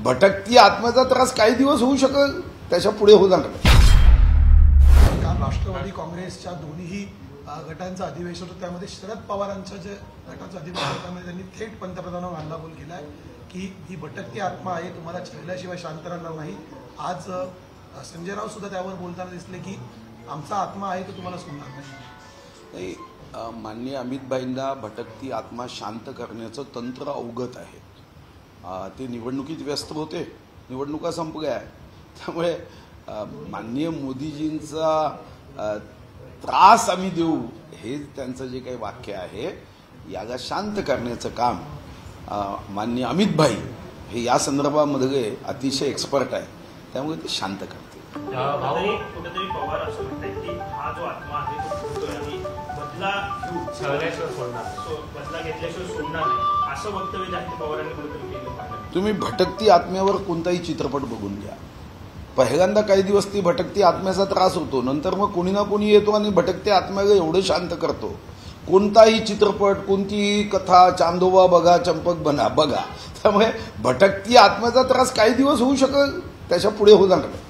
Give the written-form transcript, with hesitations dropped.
भटकती आत्म्याचा त्रास काही दिवस होऊ शकेल, त्याच्या पुढे होणार नाही. काल राष्ट्रवादी काँग्रेसच्या दोन्ही गटांचं अधिवेशन होतं, त्यामध्ये शरद पवारांच्या जे गटाचं अधिवेशन होतं त्यामध्ये त्यांनी थेट पंतप्रधानांवर हल्लाबोल केलाय की ही भटकती आत्मा आहे, तुम्हाला छळल्याशिवाय शांत राहणार नाही. आज संजय राऊत सुद्धा त्यावर बोलताना दिसले की आमचा आत्मा आहे तो तुम्हाला सोडणार नाही. माननीय अमितभाईंना भटकती आत्मा शांत करण्याचं तंत्र अवगत आहे. ते निवडणुकीत व्यस्त होते, निवडणुका संपल्या, त्यामुळे माननीय मोदीजींचा त्रास आम्ही देऊ हे त्यांचं जे काही वाक्य आहे, याला शांत करण्याचं काम माननीय अमितभाई हे या संदर्भामध्ये अतिशय एक्सपर्ट आहे, त्यामुळे ते शांत करते. कुठेतरी पवार असं म्हणतात की हा जो आत्मा आहे तो फुटतोय आणि बदला घेतल्याशिवाय सोडणार नाही, असं वक्तव्य जास्त पवारांनी कुठेतरी केलं. तुम्ही भटकती आत्म्यावर कोणताही चित्रपट बघून घ्या. पहिल्यांदा काही दिवस ती भटकती आत्म्याचा त्रास होतो, नंतर मग कोणी ना कोणी येतो आणि भटकती आत्म्याला एवढं शांत करतो. कोणताही चित्रपट, कोणतीही कथा, चांदोबा बघा, चंपक बघा. त्यामुळे भटकती आत्म्याचा त्रास काही दिवस होऊ शकेल, त्याच्या पुढे होणार नाही.